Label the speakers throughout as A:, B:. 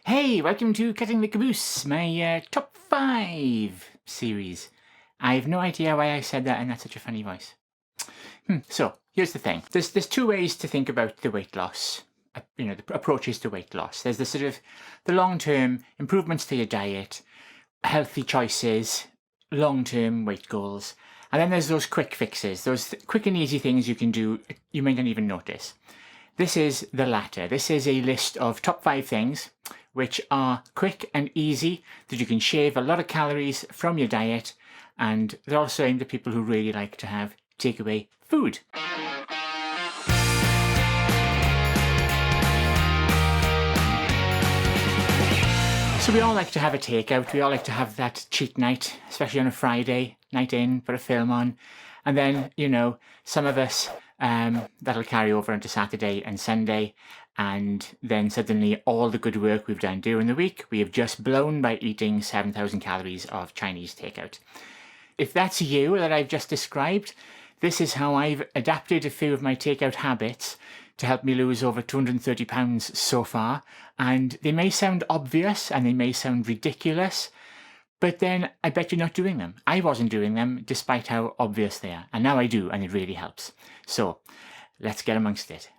A: Hey, welcome to Cutting the Caboose, my top 5 series. I have no idea why I said that in such a funny voice. So, here's the thing. There's two ways to think about the weight loss, the approaches to weight loss. There's the sort of the long-term improvements to your diet, healthy choices, long-term weight goals. And then there's those quick fixes, those quick and easy things you can do you may not even notice. This is the latter. This is a list of top 5 things which are quick and easy, that you can shave a lot of calories from your diet, and they're also aimed at people who really like to have takeaway food. So we all like to have a takeout, we all like to have that cheat night, especially on a Friday, night in, put a film on, and then, some of us, that'll carry over into Saturday and Sunday, and then suddenly all the good work we've done during the week, we have just blown by eating 7,000 calories of Chinese takeout. If that's you that I've just described, this is how I've adapted a few of my takeout habits to help me lose over 230 pounds so far, and they may sound obvious and they may sound ridiculous, but then I bet you're not doing them. I wasn't doing them despite how obvious they are, and now I do, and it really helps. So let's get amongst it.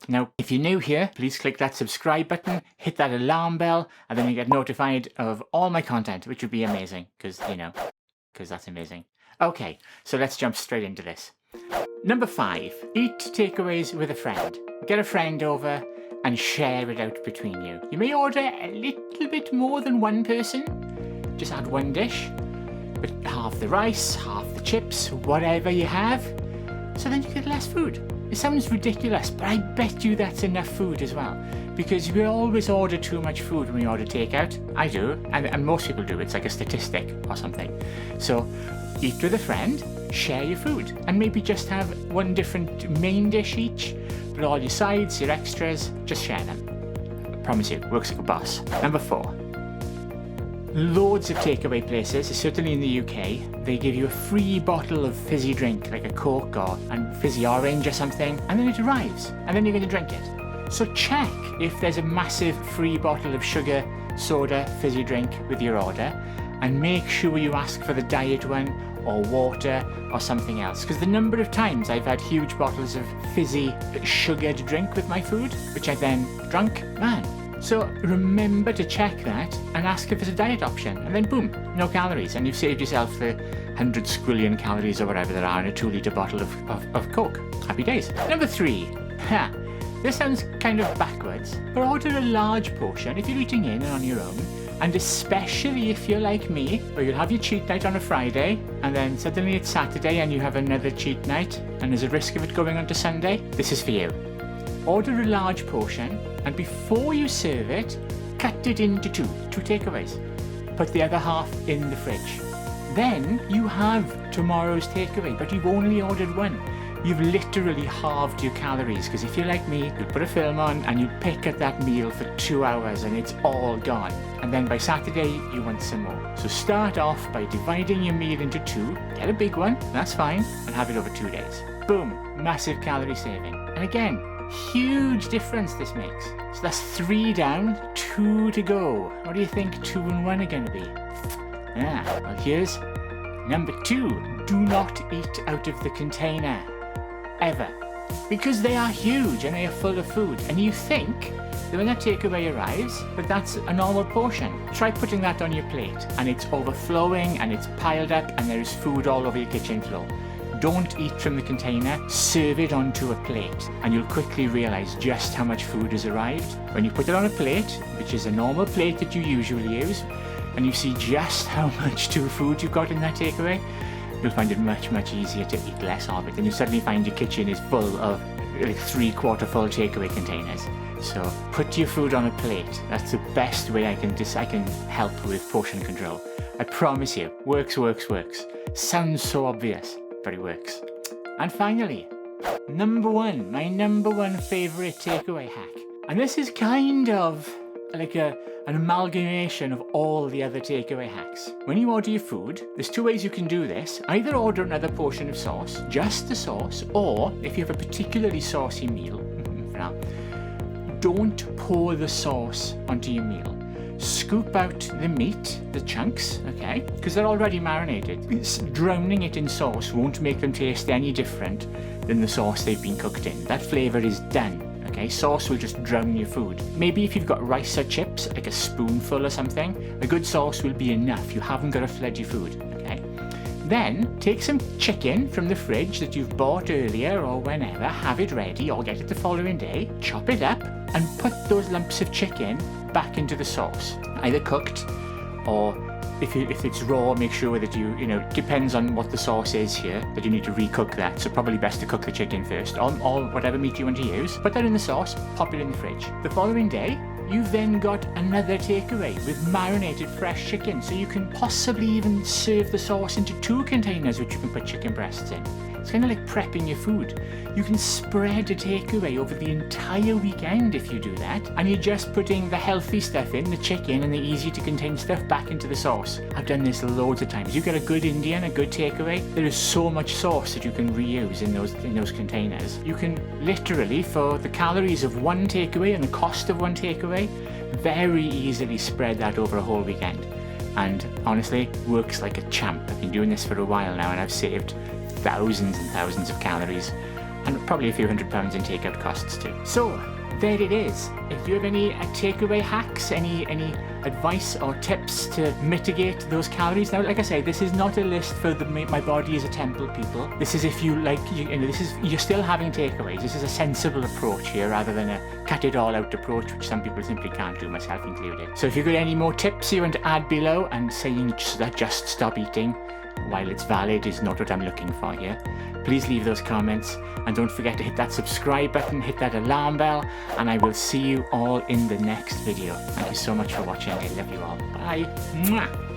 A: Now, if you're new here, please click that subscribe button, hit that alarm bell, and then you get notified of all my content, which would be amazing, because that's amazing. Okay, so let's jump straight into this. Number 5, eat takeaways with a friend. Get a friend over and share it out between you. You may order a little bit more than one person. Just add one dish, but half the rice, half the chips, whatever you have, so then you get less food. It sounds ridiculous, but I bet you that's enough food as well, because we always order too much food when we order takeout. I do, and most people do. It's like a statistic or something. So eat with a friend, share your food, and maybe just have one different main dish each, but all your sides, your extras, just share them. I promise you, works like a boss. Number 4. Loads of takeaway places, certainly in the UK, they give you a free bottle of fizzy drink, like a Coke or a fizzy orange or something, and then it arrives, and then you're going to drink it. So check if there's a massive free bottle of sugar, soda, fizzy drink with your order, and make sure you ask for the diet one, or water, or something else. Because the number of times I've had huge bottles of fizzy, sugared drink with my food, which I then drunk, man. So remember to check that and ask if there's a diet option, and then boom, no calories, and you've saved yourself the 100 squillion calories or whatever there are in a 2-litre bottle of Coke. Happy days. Number 3. This sounds kind of backwards, but order a large portion if you're eating in and on your own, and especially if you're like me, where you'll have your cheat night on a Friday, and then suddenly it's Saturday and you have another cheat night, and there's a risk of it going on to Sunday. This is for you. Order a large portion, and before you serve it, cut it into two takeaways. Put the other half in the fridge. Then you have tomorrow's takeaway, but you've only ordered one. You've literally halved your calories, because if you're like me, you'll put a film on and you pick at that meal for 2 hours and it's all gone. And then by Saturday, you want some more. So start off by dividing your meal into 2, get a big one, that's fine, and have it over 2 days. Boom, massive calorie saving. And again, huge difference this makes. So that's 3 down, 2 to go. What do you think 2 and 1 are going to be? Well, here's number 2. Do not eat out of the container. Ever. Because they are huge and they are full of food. And you think that when that takeaway arrives, that that's a normal portion. Try putting that on your plate and it's overflowing and it's piled up and there is food all over your kitchen floor. Don't eat from the container, serve it onto a plate, and you'll quickly realize just how much food has arrived. When you put it on a plate, which is a normal plate that you usually use, and you see just how much food you've got in that takeaway, you'll find it much, much easier to eat less of it, and you suddenly find your kitchen is full of like 3/4 full takeaway containers. So put your food on a plate. That's the best way I can help with portion control. I promise you, works. Sounds so obvious, but it works. And finally, number 1, my number 1 favorite takeaway hack. And this is kind of like an amalgamation of all the other takeaway hacks. When you order your food, there's 2 ways you can do this. Either order another portion of sauce, just the sauce, or if you have a particularly saucy meal, for now, don't pour the sauce onto your meal. scoop out the meat, the chunks, okay, because they're already marinated. Drowning it in sauce won't make them taste any different than the sauce they've been cooked in. That flavour is done. Okay, sauce will just drown your food. Maybe if you've got rice or chips, like a spoonful or something, a good sauce will be enough. You haven't got to flood your food, okay? Then take some chicken from the fridge that you've bought earlier or whenever, have it ready or get it the following day, chop it up and put those lumps of chicken back into the sauce, either cooked or if it's raw, make sure that you depends on what the sauce is here, that you need to recook that. So probably best to cook the chicken first, or whatever meat you want to use. Put that in the sauce, pop it in the fridge. The following day, you've then got another takeaway with marinated fresh chicken. So you can possibly even serve the sauce into 2 containers which you can put chicken breasts in. It's kind of like prepping your food. You can spread a takeaway over the entire weekend if you do that, and you're just putting the healthy stuff in, the chicken and the easy to contain stuff back into the sauce. I've done this loads of times. You get a good Indian, a good takeaway, there is so much sauce that you can reuse in those containers. You can literally, for the calories of one takeaway and the cost of one takeaway, very easily spread that over a whole weekend. And honestly, works like a champ. I've been doing this for a while now and I've saved thousands and thousands of calories and probably a few £100 in takeout costs too. So there it is. If you have any takeaway hacks, any advice or tips to mitigate those calories. Now, like I say, this is not a list for my body is a temple people. This is if you like, you're still having takeaways. This is a sensible approach here rather than a cut it all out approach, which some people simply can't do, myself included. So if you've got any more tips you want to add below and saying that just stop eating while it's valid is not what I'm looking for here, please leave those comments and don't forget to hit that subscribe button, hit that alarm bell, and I will see you all in the next video. Thank you so much for watching. I love you all. Bye. Mwah.